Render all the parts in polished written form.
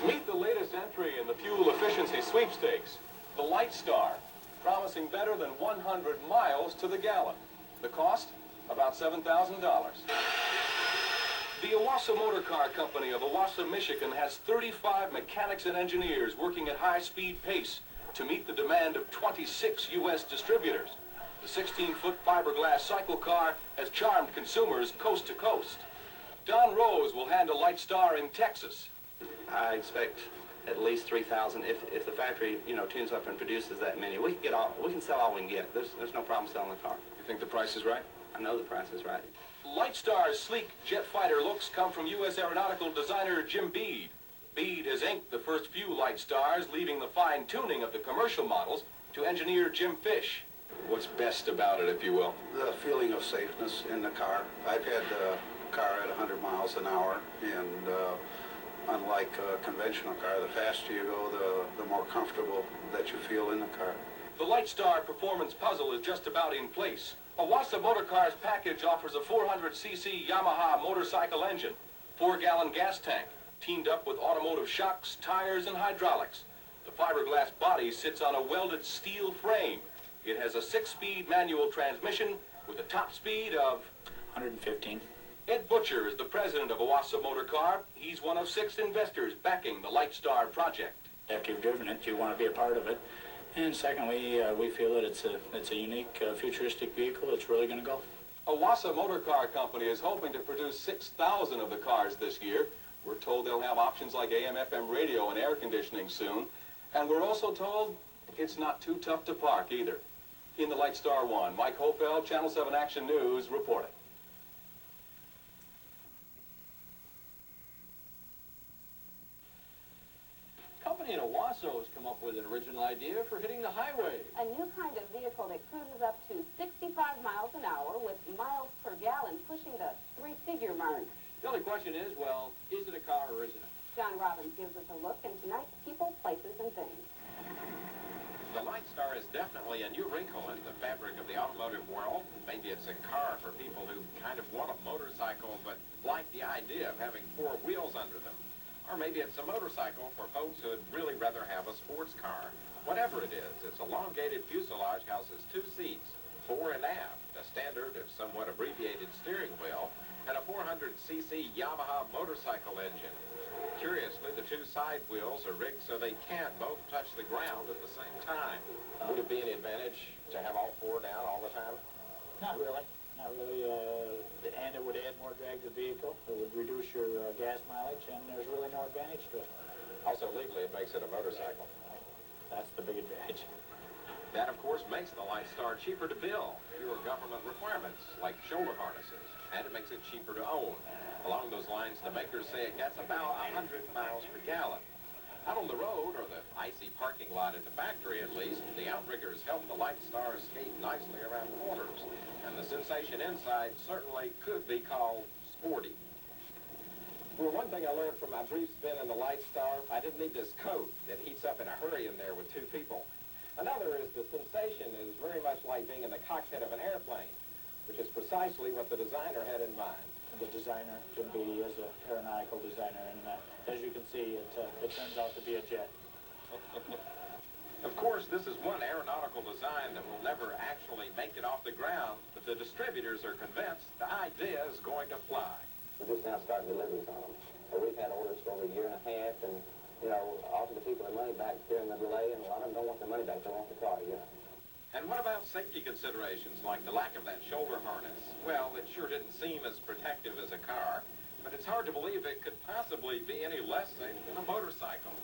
Meet the latest entry in the fuel efficiency sweepstakes, the Litestar, promising better than 100 miles to the gallon. The cost? About $7,000. The Owosso Motor Car Company of Owosso, Michigan has 35 mechanics and engineers working at high-speed pace to meet the demand of 26 U.S. distributors. The 16-foot fiberglass cycle car has charmed consumers coast to coast. Don Rose will handle Litestar in Texas. I expect at least 3,000 if the factory, tunes up and produces that many. We can sell all we can get. There's no problem selling the car. You think the price is right? I know the price is right. Litestar's sleek jet fighter looks come from U.S. aeronautical designer Jim Bede. Bede has inked the first few Litestars, leaving the fine-tuning of the commercial models to engineer Jim Fish. What's best about it, if you will? The feeling of safeness in the car. I've had the car at 100 miles an hour, and unlike a conventional car, the faster you go, the more comfortable that you feel in the car. The Litestar performance puzzle is just about in place. Owosso Motor Car's package offers a 400cc Yamaha motorcycle engine, 4-gallon gas tank, teamed up with automotive shocks, tires, and hydraulics. The fiberglass body sits on a welded steel frame. It has a 6-speed manual transmission with a top speed of 115. Ed Butcher is the president of Owosso Motor Car. He's one of 6 investors backing the Litestar project. After you've driven it, you want to be a part of it. And secondly, we feel that it's a unique, futuristic vehicle. It's really going to go. Owosso Motor Car Company is hoping to produce 6,000 of the cars this year. We're told they'll have options like AM/FM radio and air conditioning soon. And we're also told it's not too tough to park either. In the Litestar 1, Mike Hopel, Channel 7 Action News, reporting. Company in Owosso has come up with an original idea for hitting the highway. A new kind of vehicle that cruises up to 65 miles an hour with miles per gallon pushing the 3-figure mark. The only question is, well, is it a car or isn't it? John Robbins gives us a look in tonight's People, Places, and Things. The Litestar is definitely a new wrinkle in the fabric of the automotive world. Maybe it's a car for people who kind of want a motorcycle but like the idea of having 4 wheels under them. Or maybe it's a motorcycle for folks who would really rather have a sports car. Whatever it is, its elongated fuselage houses 2 seats, fore and aft, a standard if somewhat abbreviated steering wheel, and a 400cc Yamaha motorcycle engine. Curiously, the 2 side wheels are rigged so they can't both touch the ground at the same time. Would it be any advantage to have all 4 down all the time? Not really. Not really. And it would add more drag to the vehicle. It would reduce your gas mileage, and there's really no advantage to it. Also, legally, it makes it a motorcycle. That's the big advantage. That, of course, makes the Litestar cheaper to build, fewer government requirements, like shoulder harnesses, and it makes it cheaper to own. Along those lines, the makers say it gets about 100 miles per gallon. Out on the road, or the icy parking lot at the factory at least, the outriggers help the Litestar skate nicely around corners, and the sensation inside certainly could be called sporty. Well, one thing I learned from my brief spin in the Litestar, I didn't need this coat that heats up in a hurry in there with 2 people. Another is the sensation is very much like being in the cockpit of an airplane, which is precisely what the designer had in mind. The designer, Jim Bede, is an aeronautical designer, and as you can see, it turns out to be a jet. Of course, this is one aeronautical design that will never actually make it off the ground, but the distributors are convinced the idea is going to fly. We're just now starting deliveries on them. We've had orders for over a year and a half, and, offer the people their money back during the delay, and a lot of them don't want their money back. They want the car, And what about safety considerations like the lack of that shoulder harness? Well, it sure didn't seem as protective as a car, but it's hard to believe it could possibly be any less safe than a motorcycle.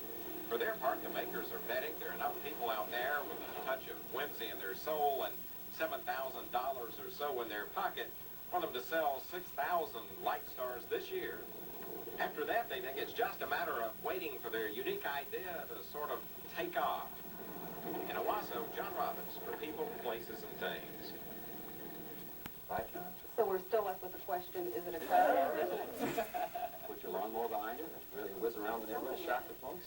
For their part, the makers are betting there are enough people out there with a touch of whimsy in their soul and $7,000 or so in their pocket for them to sell 6,000 Litestars this year. After that, they think it's just a matter of waiting for their unique idea to sort of take off. In Owosso, John Robbins for People, Places, and Things. Right, John. So we're still left with the question, is it a car or isn't it? Put your lawnmower behind it and really whiz around the neighborhood, shock the folks.